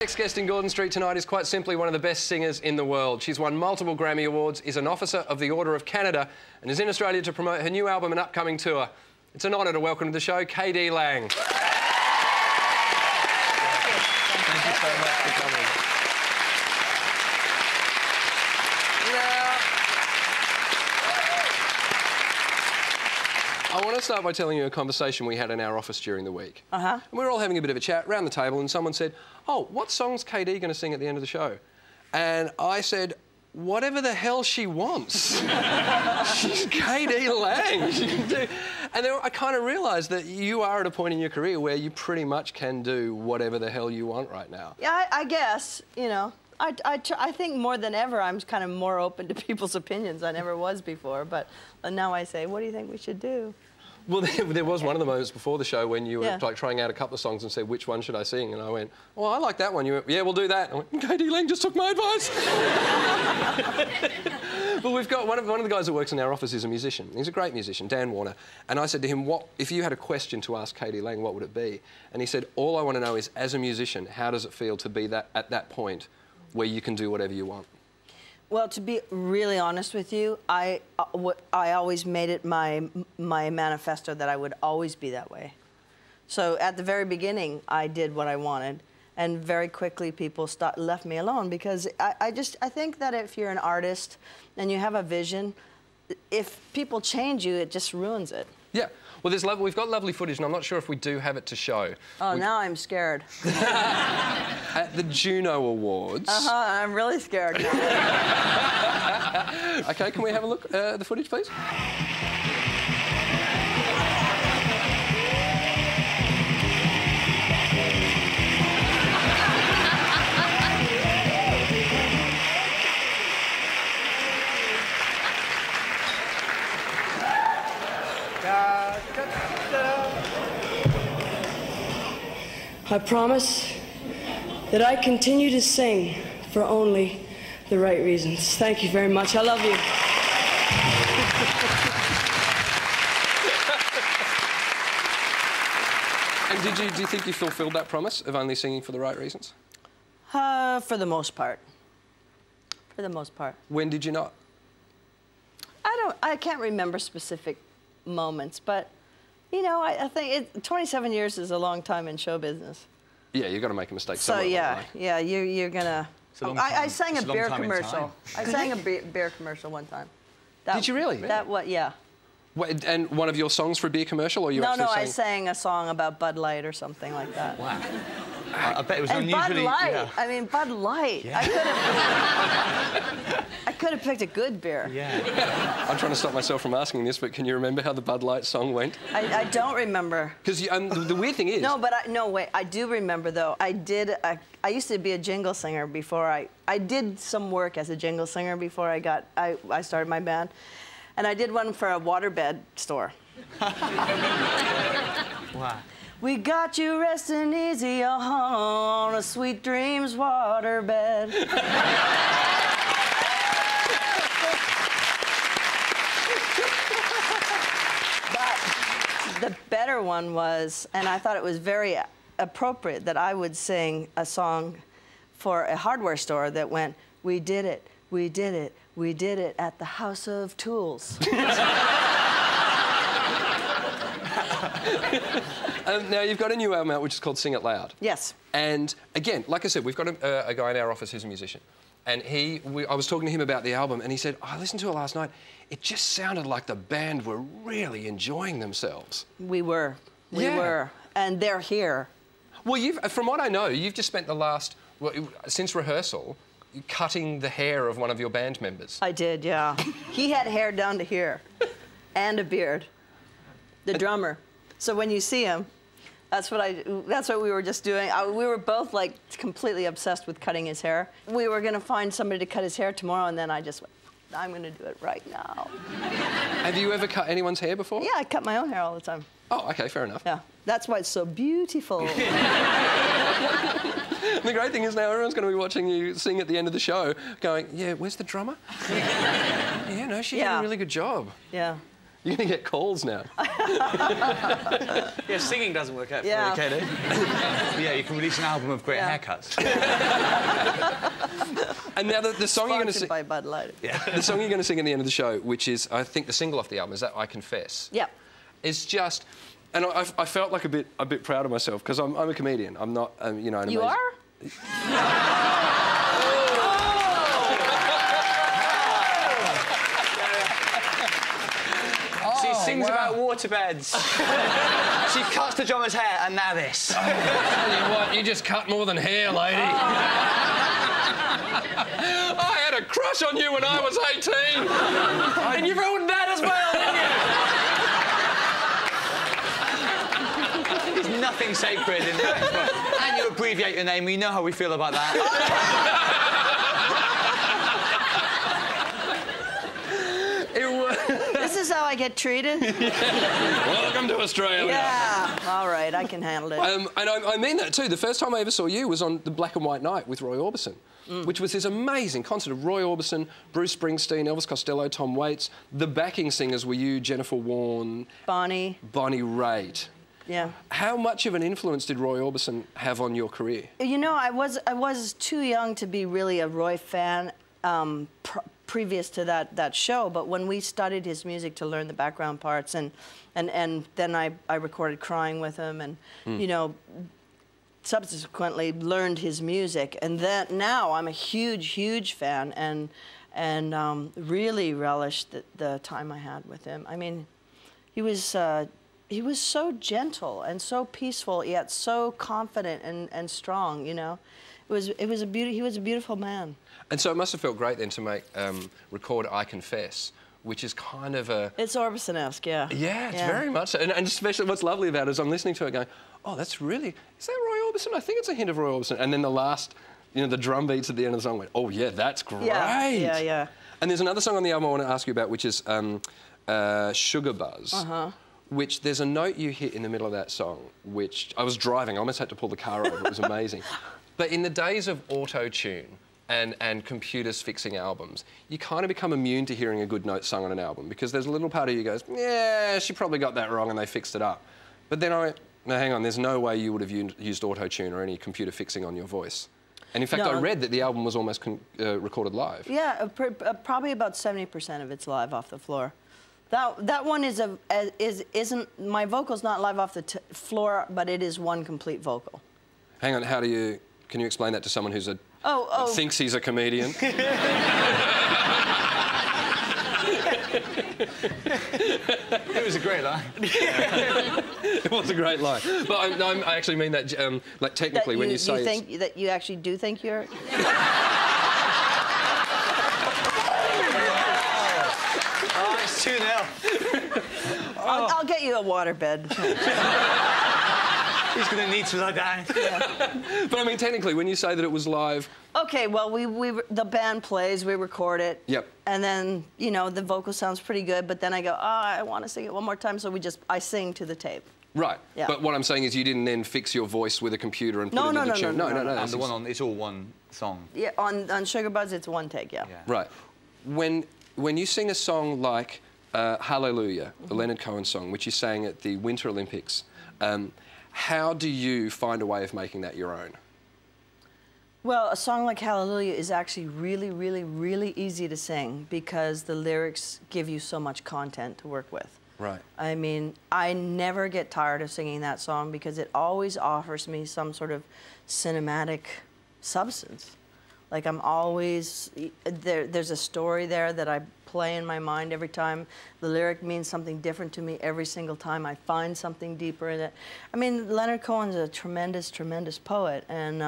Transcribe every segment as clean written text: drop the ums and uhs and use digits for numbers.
Next guest in Gordon Street tonight is quite simply one of the best singers in the world. She's won multiple Grammy Awards, is an officer of the Order of Canada and is in Australia to promote her new album and upcoming tour. It's an honour to welcome to the show KD Lang. Thank you so much for coming. I want to start by telling you a conversation we had in our office during the week. And we were all having a bit of a chat round the table and someone said, "Oh, what song's KD going to sing at the end of the show?" And I said, "Whatever the hell she wants." She's KD Lang. She can do... And then I kind of realised that you are at a point in your career where you pretty much can do whatever the hell you want right now. Yeah, I guess, you know. I think more than ever I'm kind of more open to people's opinions. I never was before, but now I say, what do you think we should do? Well, there was one of the moments before the show when you were like trying out a couple of songs and said, which one should I sing? And I went, well, I like that one. You went, yeah, we'll do that. And I went, KD Lang just took my advice. But we've got one of the guys that works in our office is a musician. He's a great musician, Dan Warner. And I said to him, if you had a question to ask KD Lang, what would it be? And he said, all I want to know is, as a musician, how does it feel to be at that point where you can do whatever you want? Well, to be really honest with you, I always made it my manifesto that I would always be that way. So at the very beginning, I did what I wanted, and very quickly people left me alone because I think that if you're an artist and you have a vision, if people change you, it just ruins it. Yeah. Well, we've got lovely footage, and I'm not sure if we do have it to show. Oh, now I'm scared. At the Juno Awards... I'm really scared now. OK, can we have a look at the footage, please? I promise that I continue to sing for only the right reasons. Thank you very much. I love you. And do you think you fulfilled that promise of only singing for the right reasons? For the most part. For the most part. When did you not? I can't remember specific moments, but you know, I think 27 years is a long time in show business. Yeah, you've got to make a mistake somewhere. So yeah, you're gonna. I sang a beer commercial. I sang a beer commercial one time. Did you really? Yeah. What, and one of your songs for a beer commercial, or you actually sang... I sang a song about Bud Light or something like that. Wow. I bet it was unusually... Bud Light. Yeah. I mean, Bud Light. Yeah. I could have picked a good beer. Yeah. I'm trying to stop myself from asking this, but can you remember how the Bud Light song went? I don't remember. Because the weird thing is... No, but wait. I do remember, though. I used to be a jingle singer before I did some work as a jingle singer before I started my band. And I did one for a waterbed store. Wow. We got you resting easy on a Sweet Dreams waterbed. But the better one was, and I thought it was very appropriate that I would sing a song for a hardware store that went, "We did it, we did it, we did it at the House of Tools." Now, you've got a new album out which is called Sing It Loud. Yes. And, again, like I said, we've got a guy in our office who's a musician. And I was talking to him about the album, and he said, I listened to it last night. It just sounded like the band were really enjoying themselves. We were. We were. And they're here. Well, from what I know, you've just spent the last... Well, since rehearsal... cutting the hair of one of your band members. I did, yeah. He had hair down to here and a beard. The drummer. So when you see him, that's what we were just doing. We were both like completely obsessed with cutting his hair. We were going to find somebody to cut his hair tomorrow, and then I just went, I'm going to do it right now. Have you ever cut anyone's hair before? Yeah, I cut my own hair all the time. Oh, OK, fair enough. Yeah, that's why it's so beautiful. The great thing is now everyone's going to be watching you sing at the end of the show going, yeah, where's the drummer? Yeah, no, she did a really good job. Yeah. You're going to get calls now. Yeah, singing doesn't work out for you, KD. Yeah, you can release an album of great haircuts. And now the song you're going to sing... by Bud Light. Yeah. The song you're going to sing at the end of the show, which is, I think, the single off the album, is that I Confess? Yeah. It's just... And I felt like a bit proud of myself, because I'm a comedian. I'm not, you know... You are? She sings about waterbeds. She cuts the drummer's hair, and now this. Tell you what, you just cut more than hair, lady. I had a crush on you when I was 18. And you ruined that as well, didn't you? There's nothing sacred in that. And you abbreviate your name. We know how we feel about that. This is how I get treated? Welcome to Australia. Yeah. All right, I can handle it. And I mean that too. The first time I ever saw you was on the Black and White Night with Roy Orbison, which was this amazing concert of Roy Orbison, Bruce Springsteen, Elvis Costello, Tom Waits. The backing singers were you, Jennifer Warne... Bonnie Raitt. Yeah. How much of an influence did Roy Orbison have on your career? You know, I was too young to be really a Roy fan previous to that show, but when we studied his music to learn the background parts, and then I recorded Crying with him, and you know, subsequently learned his music, and then now I'm a huge fan, and really relished the time I had with him. I mean, he was so gentle and so peaceful, yet so confident and strong. You know, he was a beautiful man. And so it must have felt great then to record I Confess, which is kind of a... It's Orbison-esque, yeah. Yeah, it's very much so. And especially what's lovely about it is I'm listening to it going, oh, that's really... Is that Roy Orbison? I think it's a hint of Roy Orbison. And then the last, you know, the drum beats at the end of the song went, oh, yeah, that's great. Yeah. And there's another song on the album I want to ask you about, which is Sugar Buzz. Which there's a note you hit in the middle of that song, which I was driving, I almost had to pull the car over, it was amazing. But in the days of auto-tune and computers fixing albums, you kind of become immune to hearing a good note sung on an album, because there's a little part of you goes, yeah, she probably got that wrong and they fixed it up. But then I went, no, hang on, there's no way you would have used auto-tune or any computer fixing on your voice. And in fact, I read that the album was almost recorded live. Yeah, probably about 70% of it's live off the floor. That one isn't my vocal's not live off the floor, but it is one complete vocal. Hang on, can you explain that to someone who's thinks he's a comedian? It was a great line. It was a great line. But I actually mean that, like, technically, when you say... That you actually do think you're... Oh, it's 2-0. I'll get you a waterbed. He's going to need to lie down. Yeah. But I mean, technically, when you say that it was live... Okay, well, the band plays, we record it. Yep. And then, you know, the vocal sounds pretty good, but then I go, oh, I want to sing it one more time, so I sing to the tape. Right. Yeah. But what I'm saying is you didn't then fix your voice with a computer and put it into the tune. No. And the one on, it's all one song. Yeah, on Sugar Buzz, it's one take, yeah. Right. When you sing a song like Hallelujah, the Leonard Cohen song, which you sang at the Winter Olympics, how do you find a way of making that your own? Well, a song like Hallelujah is actually really easy to sing because the lyrics give you so much content to work with. Right. I mean, I never get tired of singing that song because it always offers me some sort of cinematic substance. Like, I'm always... There's a story there that I play in my mind every time. The lyric means something different to me every single time. I find something deeper in it. I mean, Leonard Cohen's a tremendous poet, and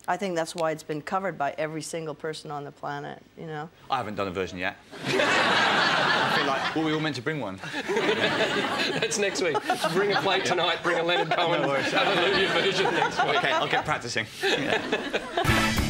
I think that's why it's been covered by every single person on the planet, you know? I haven't done a version yet. I feel like, well, we were meant to bring one. That's next week. Bring a plate tonight, bring a Leonard Cohen Hallelujah version next week. OK, I'll get practising. Yeah.